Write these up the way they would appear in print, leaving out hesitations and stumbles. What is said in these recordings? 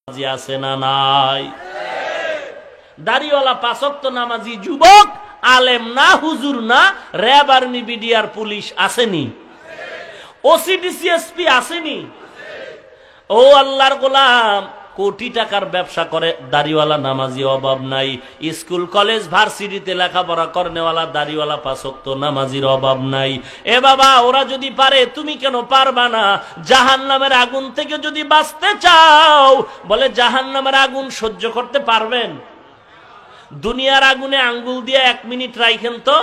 আছে না নাই? দাড়িওয়ালা পাঁচ ওয়াক্ত নামাজি যুবক, আলেম না, হুজুর না, র্যাব, আর্মি, বিডিআর, পুলিশ আসেনি? ওসিডিসিএসপি আসেনি? ও আল্লাহর গোলাম, কোটি টাকার ব্যবসা করে দাড়িওয়ালা নামাজি অভাব নাই। স্কুল কলেজ ভার্সিটিতে লেখাপড়া করনেওয়ালা দাড়িওয়ালা পাঁচ ওয়াক্ত নামাজির অভাব নাই। এ বাবা, ওরা যদি পারে তুমি কেন পারবা না? জাহান্নামের আগুন থেকে যদি বাঁচতে চাও, বলে জাহান্নামের আগুন সহ্য করতে পারবেন? দুনিয়ার আগুনে আঙ্গুল দিয়ে 1 মিনিট রাখেন তো।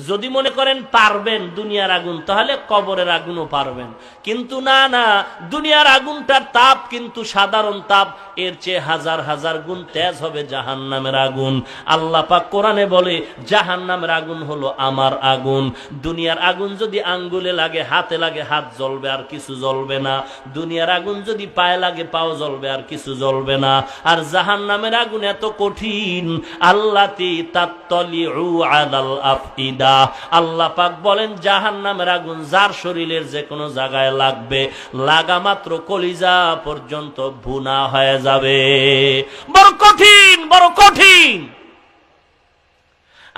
যদি মনে করেন পারবেন দুনিয়ার আগুন, তাহলে কবরের আগুনও পারবেন। কিন্তু না না, দুনিয়ার আগুনটার তাপ কিন্তু সাধারণ তাপ, এর চেয়ে হাজার হাজার গুণ তেজ হবে জাহান্নামের আগুন। আল্লাহ পাক কোরআনে বলে জাহান্নামের আগুন হলো আমার আগুন। দুনিয়ার আগুন যদি আঙ্গুলে লাগে, হাতে লাগে, হাত জ্বলবে আর কিছু জ্বলবে না। দুনিয়ার আগুন যদি পায়ে লাগে, পাও জ্বলবে আর কিছু জ্বলবে না। আর জাহান্নামের আগুন এত কঠিন, আল্লাতি তাত্তালিউ আলাল আফইদা। আল্লাহ পাক বলেন জাহান্নামের আগুন যার শরীরের যে কোনো জায়গায় লাগবে, লাগা মাত্র কলিজা পর্যন্ত ভুনা হয়ে যাবে। বড় কঠিন, বড় কঠিন।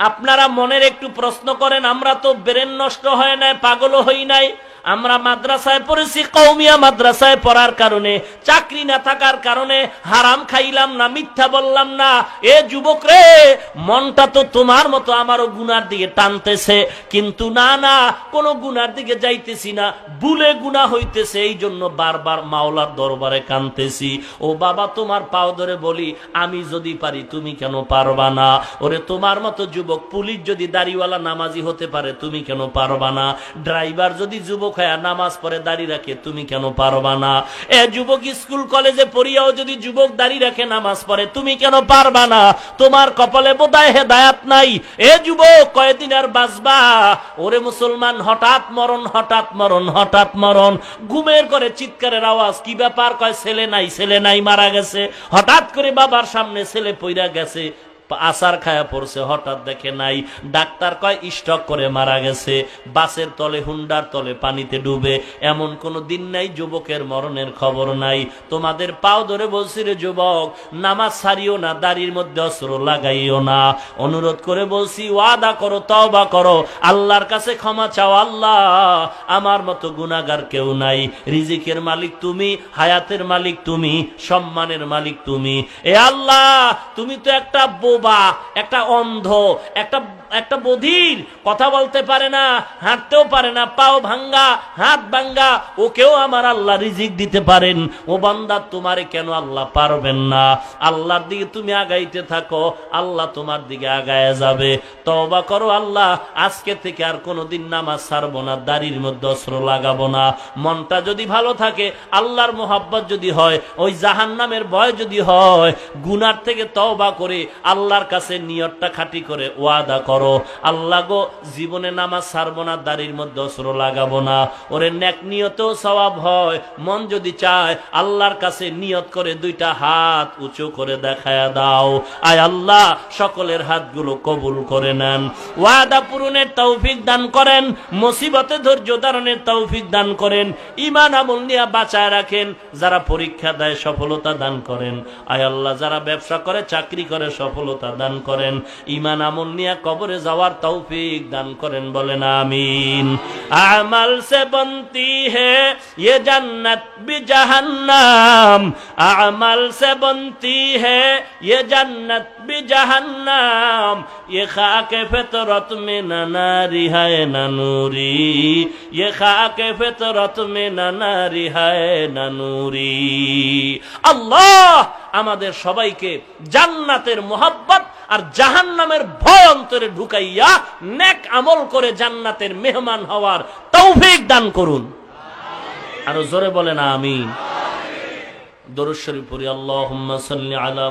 আপনারা মনের একটু প্রশ্ন করেন, আমরা তো ব্রেন নষ্ট হয় নাই, পাগলও হই নাই। আমরা মাদ্রাসায় পড়েছি, কওমিয়া মাদ্রাসায় পড়ার কারণে, চাকরি না থাকার কারণে হারাম খাইলাম না, মিথ্যা বললাম না। এ যুবক রে, মনটা তো তোমার মতো আমারও গুনার দিকে টানতেছে, কিন্তু না না, কোনো গুনার দিকে যাইতেছি না, ভুলে গুনাহ হইতেছে, এই জন্য বারবার মাওলার দরবারে কাঁদতেছি। ও বাবা, তোমার পাও ধরে বলি, আমি যদি পারি তুমি কেন পারবা না? ওরে, তোমার মতো যুবক, পুলিশ যদি দাড়িওয়ালা নামাজি হতে পারে, তুমি কেন পারবা না? ড্রাইভার যদি যুবক নামাজ পড়ে দাড়ি রাখে, তুমি কেন পারবা না? এ যুবক, স্কুল কলেজে পড়িয়াও যদি যুবক দাড়ি রাখে, নামাজ পড়ে, তুমি কেন পারবা না? তোমার কপালে বোধহয় হেদায়েত নাই। এ যুবক, কয়দিন আর বাঁচবা? ওরে মুসলমান, হঠাৎ মরণ, হঠাৎ মরণ, হঠাৎ মরণ। ঘুমের করে চিৎকারের আওয়াজ, কি ব্যাপার? কয় ছেলে নাই, ছেলে নাই, মারা গেছে। হঠাৎ করে বাবার সামনে ছেলে পইরা গেছে, আসার খায়া পড়ছে, হঠাৎ দেখে নাই। ডাক্তার কয় স্ট্রোক করে মারা গেছে। বাসের তলে, হুন্ডার তলে পানিতে ডুবে। এমন কোনো দিন নাই যুবকের মরণের খবর নাই। তোমাদের পাও ধরে বলছি রে যুবক, নামাজ ছাড়িও না, দাড়ির মধ্যে অস্ত্র লাগাইও না। অনুরোধ করে বলছি, ওয়াদা করো, তওবা করো, আল্লাহর কাছে ক্ষমা চাও। আল্লাহ, আমার মতো গুনাহগার কেউ নাই। রিজিকের মালিক তুমি, হায়াতের মালিক তুমি, সম্মানের মালিক তুমি। এ আল্লাহ, তুমি তো একটা বোবা, একটা অন্ধ, একটা বধির, কথা বলতে পারে না, হাঁটতেও পারে না, পাও ভাঙ্গা, হাত ভাঙ্গা, ওকেও আমার আল্লাহ রিজিক দিতে পারেন। ও বান্দা, তোমারে কেন আল্লাহ পারবেন না? আল্লাহর দিকে তুমি আগাইতে থাকো, আল্লাহ তোমার দিকে আগায় যাবে। তওবা করো, আল্লাহ আজকে থেকে আর কোনোদিন নামাজ ছাড়বো না, দাড়ির মধ্যে অস্ত্র লাগাবো না। মনটা যদি ভালো থাকে, আল্লাহর মোহাব্বত যদি হয়, ওই জাহান্নামের ভয় যদি হয়, গুনার থেকে তওবা করে আল্লাহর কাছে নিয়তটা খাঁটি করে ওয়াদা করো, আল্লাহ গো, জীবনে নামাজ ছাড়বো না, দাড়ির মধ্যে অস্ত্র লাগাবো না। ওরে, নেক নিয়তেও সওয়াব হয়। মন যদি চায়, আল্লাহর কাছে নিয়ত করে 2টা হাত উঁচু করে দেখায়া দাও। আয় আল্লাহ, সকলের হাতগুলো কবুল করে নেন। ওয়াদা পূরণের তৌফিক দান করেন, মুসিবতে ধৈর্য ধারণের তৌফিক দান করেন, ঈমান আমল নিয়ে বাঁচায় রাখেন। যারা পরীক্ষা দেয়, সফলতা দান করেন। আয় আল্লাহ, যারা ব্যবসা করে, চাকরি করে, সফলতা দান করেন। ঈমান আমল নিয়ে কবরে যাওয়ার তৌফিক দান করেন, বলেন আমিন। আমাল সে বনতি হে ये जन्नत भी जहन्नम, अमल से बनती है ये जन्नत भी जहन्नम, ये खाके फितरत में न नारी है न नूरी, ये खाके फितरत में न नारी है न नूरी। আল্লাহ আমাদের সবাইকে জান্নাতের মোহাব্বত আর জাহান্নামের ভয় অন্তরে ঢুকাইয়া নেক আমল করে জান্নাতের মেহমান হওয়ার তৌফিক দান করুন। আরো জোরে বলেন আমিন। দরুদ শরীফ পড়ি, আল্লাহুম্মা সাল্লি আলা